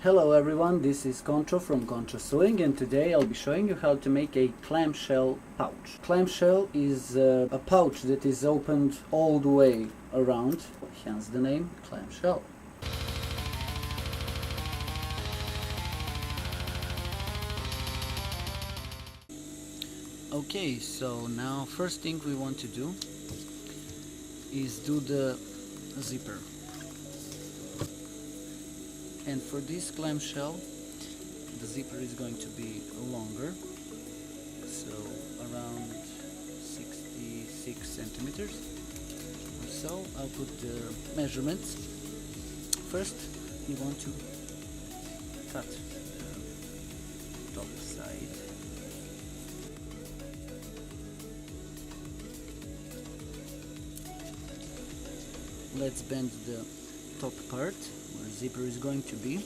Hello everyone, this is Concho from Concho Sewing, and today I'll be showing you how to make a clamshell pouch. Clamshell is a pouch that is opened all the way around, hence the name clamshell. Okay, so now first thing we want to do is do the zipper. And for this clamshell, the zipper is going to be longer, so around 66 centimeters or so. I'll put the measurements. First, you want to cut the top side. Let's bend the top part where the zipper is going to be,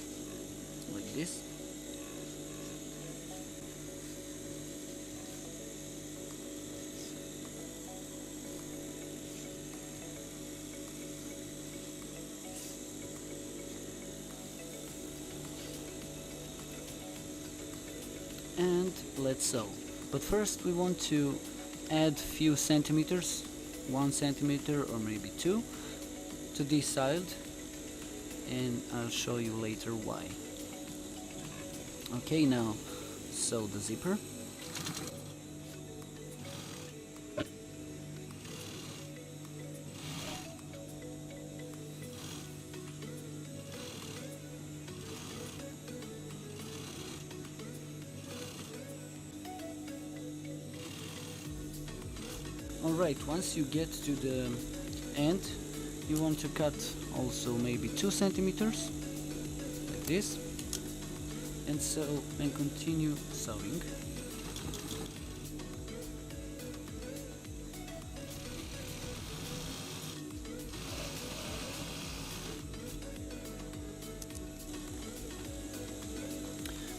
like this. And let's sew. But first we want to add few centimeters, 1 centimeter or maybe 2, to this side, and I'll show you later why. Okay, now sew the zipper. Alright, once you get to the end, you want to cut also maybe 2 centimeters, like this, and sew and continue sewing.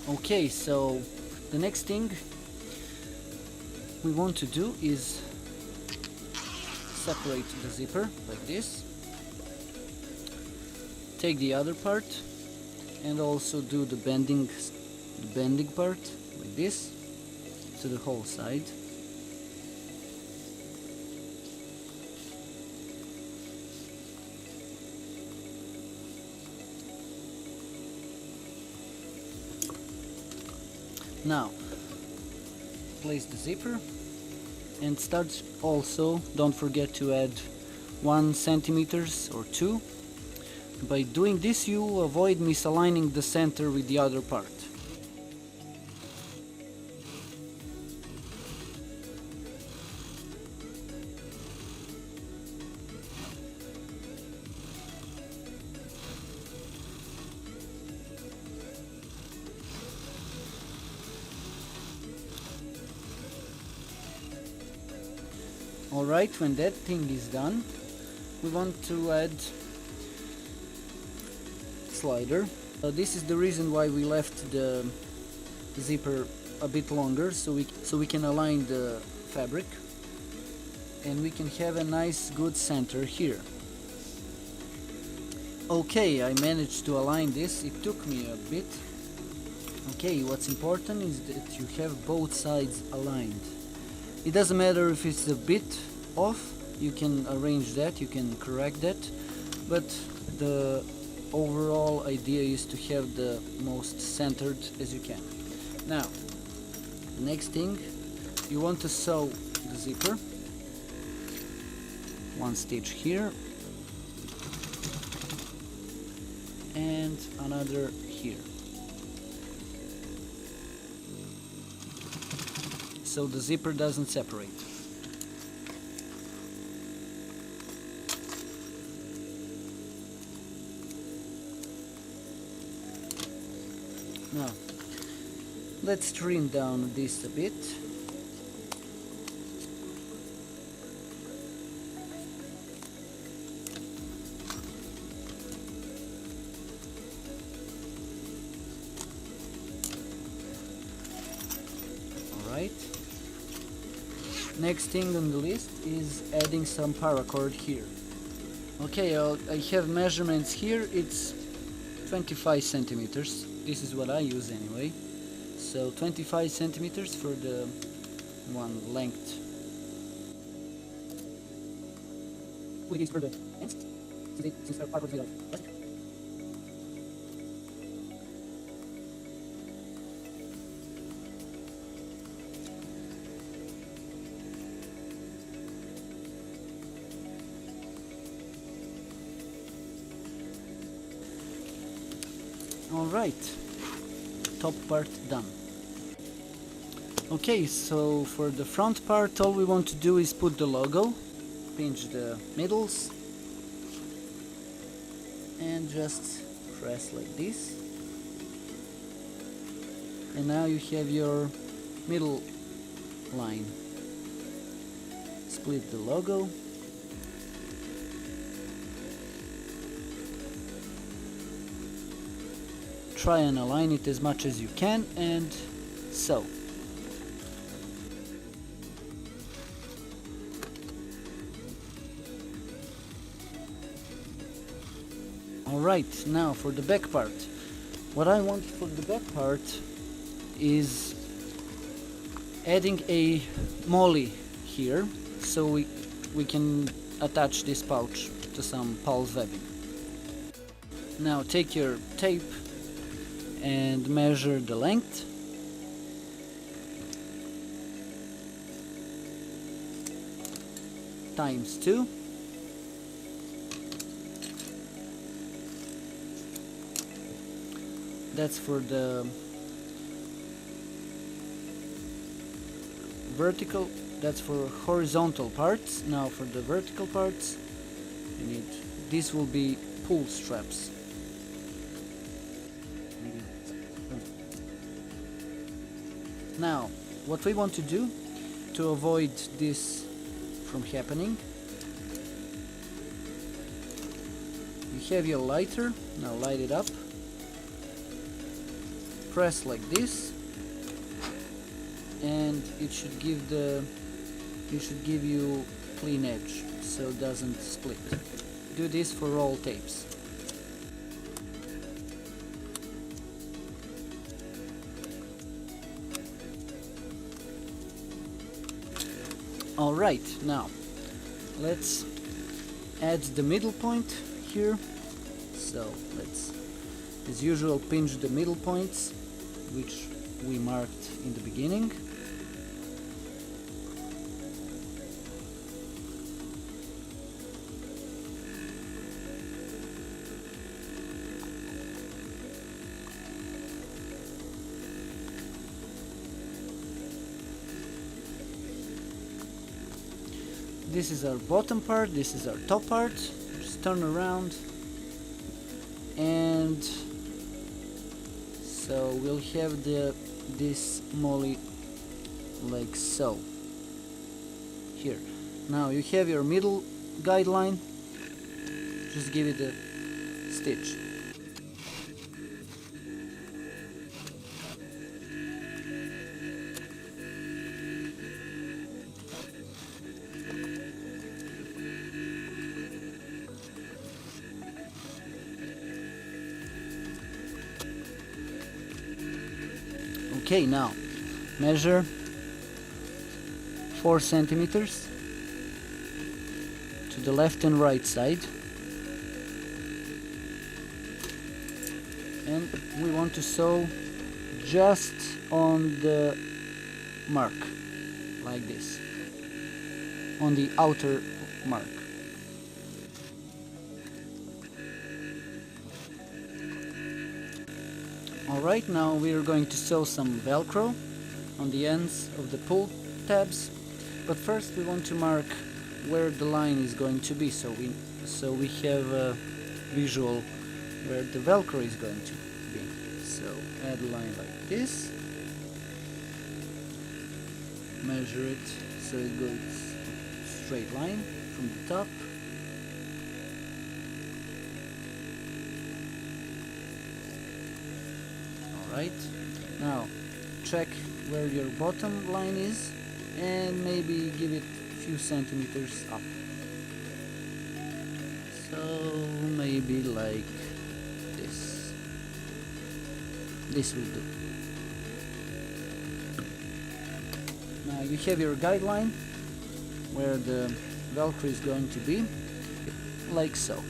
Okay, so the next thing we want to do is separate the zipper like this. Take the other part and also do the bending part like this to the whole side. Now place the zipper and start. Also, don't forget to add 1 centimeters or 2. By doing this, you avoid misaligning the center with the other part. Alright, when that thing is done, we want to add slider. This is the reason why we left the zipper a bit longer, so we can align the fabric and we can have a nice good center here. Okay, I managed to align this. It took me a bit. Okay, what's important is that you have both sides aligned. It doesn't matter if it's a bit off, you can arrange that, you can correct that, but the overall idea is to have the most centered as you can. Now, the next thing, you want to sew the zipper. 1 stitch here and another here, so the zipper doesn't separate. Now, let's trim down this a bit. Alright. Next thing on the list is adding some paracord here. Okay, I have measurements here. It's 25 centimeters. This is what I use anyway. So 25 centimeters for the one length. We use for the ends, since our part was made of plastic. Alright, top part done. Okay, so for the front part all we want to do is put the logo, pinch the middles and just press like this, and now you have your middle line. Split the logo. Try and align it as much as you can, and so. Alright, now for the back part. What I want for the back part is adding a MOLLE here, so we can attach this pouch to some pulse webbing. Now take your tape and measure the length. Times 2. That's for the vertical, that's for horizontal parts. Now for the vertical parts, you need, these will be pull straps. Now, what we want to do to avoid this from happening, you have your lighter, now light it up, press like this, and it should give you clean edge so it doesn't split. Do this for all tapes. Alright, now let's add the middle point here. So let's, as usual, pinch the middle points which we marked in the beginning. This is our bottom part, this is our top part. Just turn around, and so we'll have this MOLLE like so. Here. Now you have your middle guideline, just give it a stitch. Okay, now measure 4 centimeters to the left and right side, and we want to sew just on the mark, like this, on the outer mark. Alright, now we are going to sew some Velcro on the ends of the pull tabs, but first we want to mark where the line is going to be, so we have a visual where the Velcro is going to be. So add a line like this, measure it so it goes straight line from the top. Alright, now check where your bottom line is and maybe give it a few centimeters up. So maybe like this. This will do. Now you have your guideline where the Velcro is going to be, like so.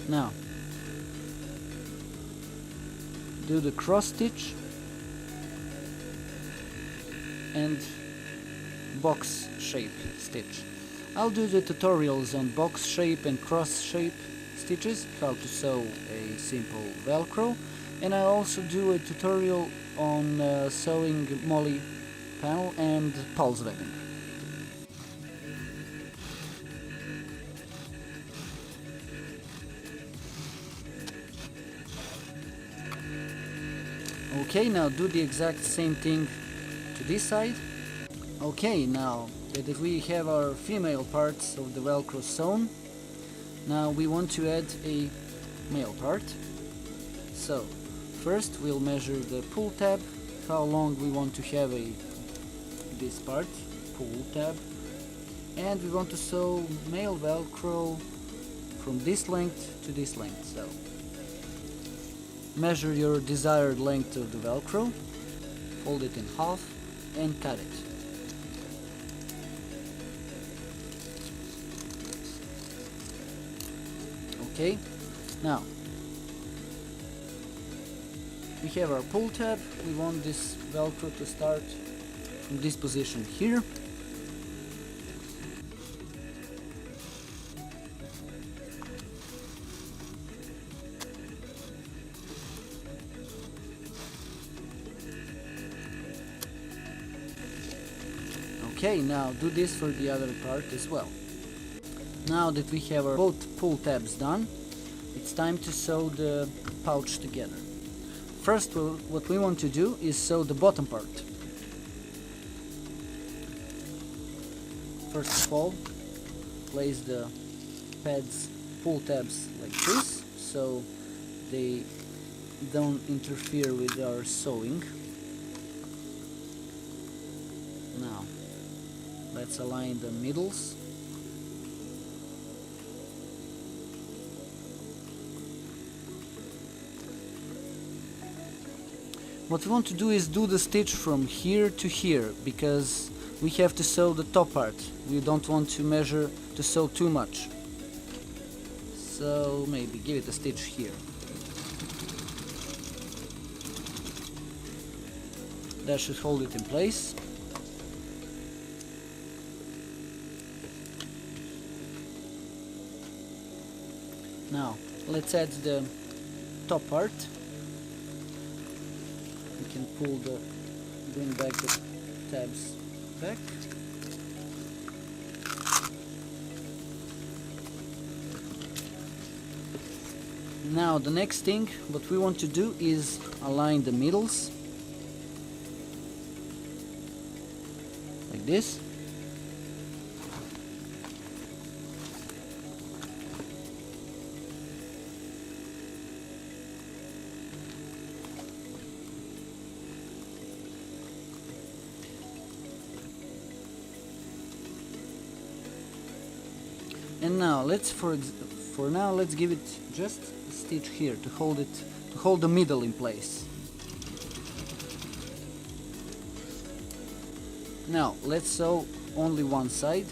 Now do the cross stitch and box shape stitch. I'll do the tutorials on box shape and cross shape stitches, how to sew a simple Velcro, and I also do a tutorial on sewing MOLLE panel and pulse webbing. Okay, now do the exact same thing to this side. Okay, now that we have our female parts of the Velcro sewn, now we want to add a male part. So first we'll measure the pull tab, how long we want to have this part, pull tab, and we want to sew male Velcro from this length to this length. So measure your desired length of the Velcro, fold it in half and cut it. Okay, now we have our pull tab. We want this Velcro to start from this position here. Okay, now do this for the other part as well. Now that we have our both pull tabs done, it's time to sew the pouch together. First, what we want to do is sew the bottom part. First of all, place the pads, pull tabs like this, so they don't interfere with our sewing. Now, let's align the middles. What we want to do is do the stitch from here to here, because we have to sew the top part. We don't want to measure to sew too much. So maybe give it a stitch here. That should hold it in place. Now let's add the top part. We can bring back the tabs back. Now the next thing what we want to do is align the middles like this. And now let's let's give it just a stitch here to hold the middle in place. Now let's sew only one side.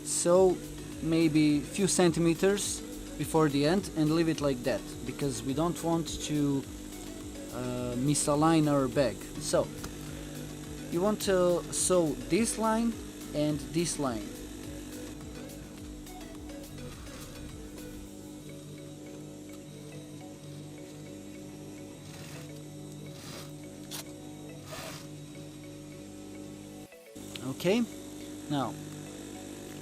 Sew maybe a few centimeters before the end and leave it like that, because we don't want to misalign our bag. So you want to sew this line and this line. Okay, now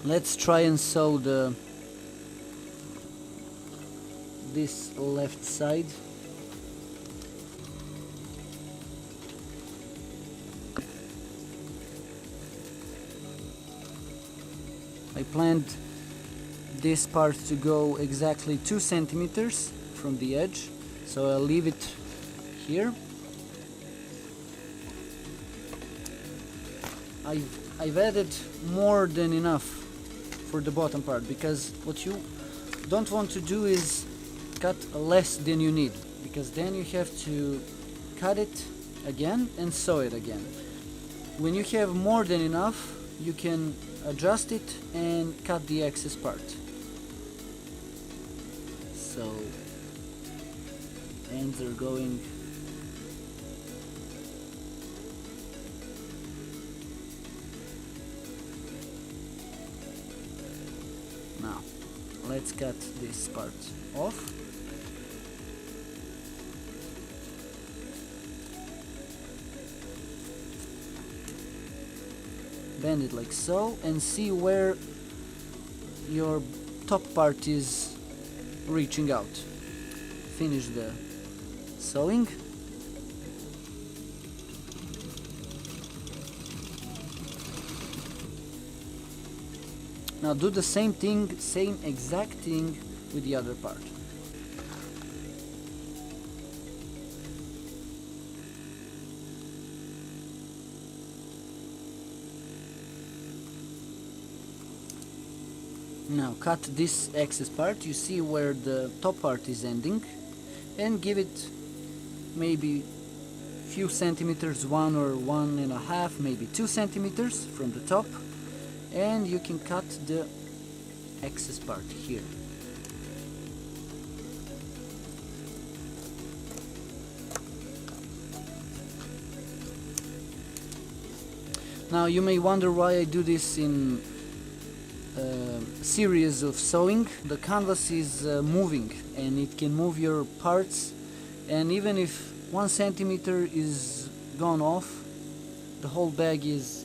let's try and sew this left side. I planned this part to go exactly 2 centimeters from the edge, so I'll leave it here. I've added more than enough for the bottom part, because what you don't want to do is cut less than you need, because then you have to cut it again and sew it again. When you have more than enough, you can adjust it and cut the excess part. So ends are going now. Let's cut this part off. Bend it like so and see where your top part is reaching out. Finish the sewing. Now do the same thing, same exact thing with the other part. Now cut this excess part, you see where the top part is ending, and give it maybe few centimeters, 1 or 1.5, maybe 2 centimeters from the top, and you can cut the excess part here. Now you may wonder why I do this in series of sewing. The canvas is moving, and it can move your parts, and even if 1 centimeter is gone off, the whole bag is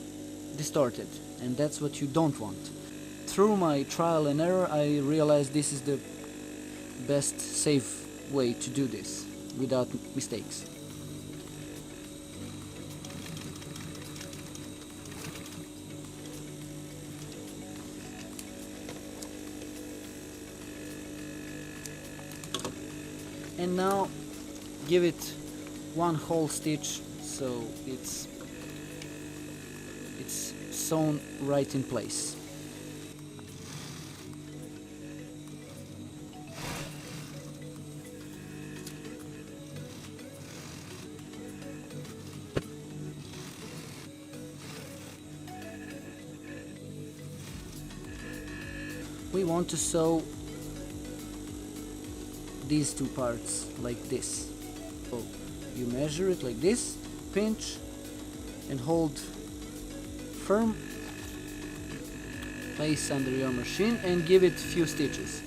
distorted, and that's what you don't want. Through my trial and error, I realized this is the best safe way to do this without mistakes. And now give it 1 whole stitch so it's sewn right in place. We want to sew these two parts like this. So you measure it like this, pinch and hold firm, place under your machine and give it a few stitches.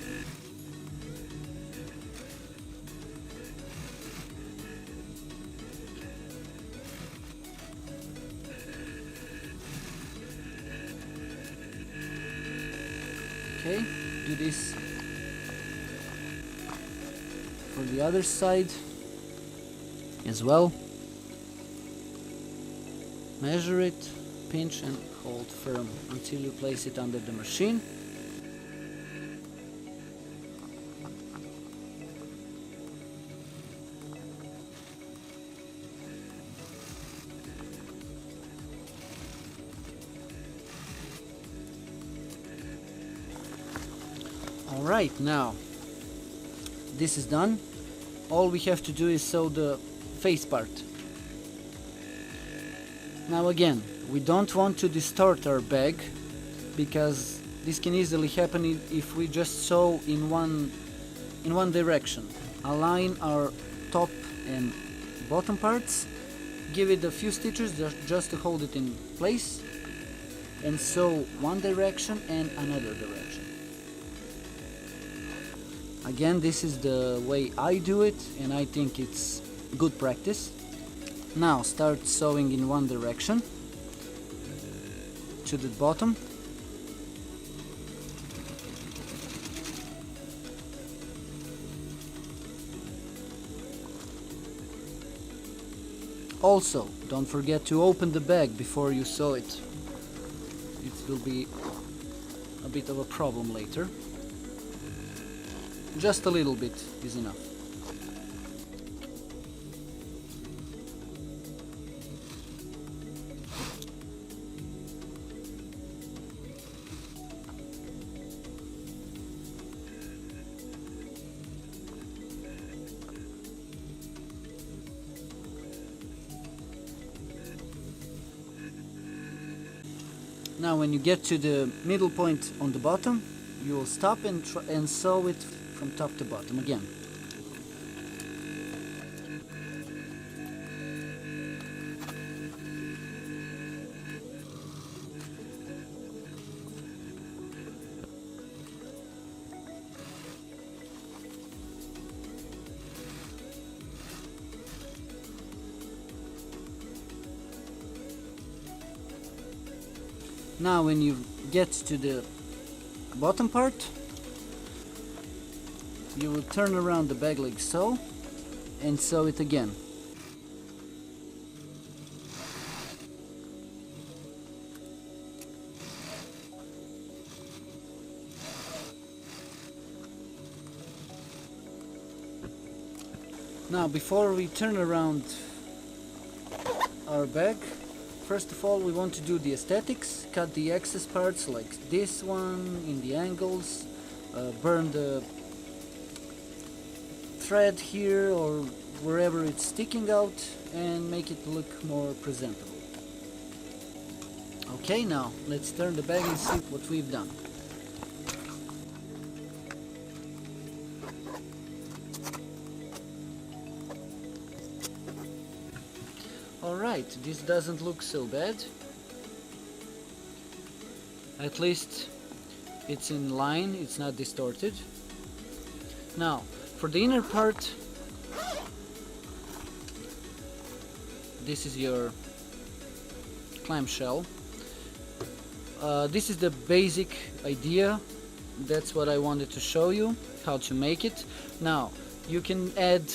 Okay, do this for the other side as well. Measure it, pinch and hold firm until you place it under the machine. Alright, now this is done. All we have to do is sew the face part. Now again, we don't want to distort our bag, because this can easily happen if we just sew in one direction. Align our top and bottom parts, give it a few stitches just to hold it in place, and sew one direction and another direction. Again, this is the way I do it, and I think it's good practice. Now start sewing in one direction to the bottom. Also, don't forget to open the bag before you sew it. It will be a bit of a problem later. Just a little bit is enough. Now when you get to the middle point on the bottom, you will stop and sew it from top to bottom again. Now when you get to the bottom part, you will turn around the bag like so and sew it again. Now before we turn around our bag, first of all we want to do the aesthetics, cut the excess parts like this one in the angles, burn the thread here or wherever it's sticking out and make it look more presentable. Okay, now let's turn the bag and see what we've done. Alright, this doesn't look so bad. At least it's in line, it's not distorted. Now, for the inner part, this is your clamshell. This is the basic idea. That's what I wanted to show you, how to make it. Now, you can add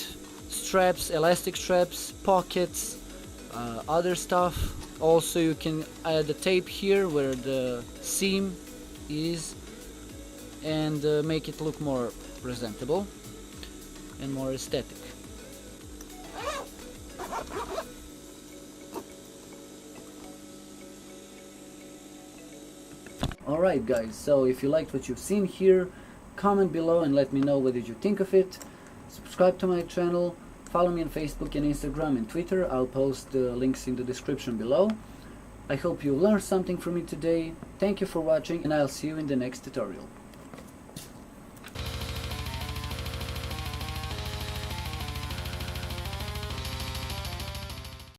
straps, elastic straps, pockets, other stuff. Also you can add a tape here where the seam is and make it look more presentable and more aesthetic. Alright guys, so if you liked what you've seen here, comment below and let me know what did you think of it. Subscribe to my channel. Follow me on Facebook and Instagram and Twitter. I'll post the links in the description below. I hope you learned something from me today. Thank you for watching and I'll see you in the next tutorial.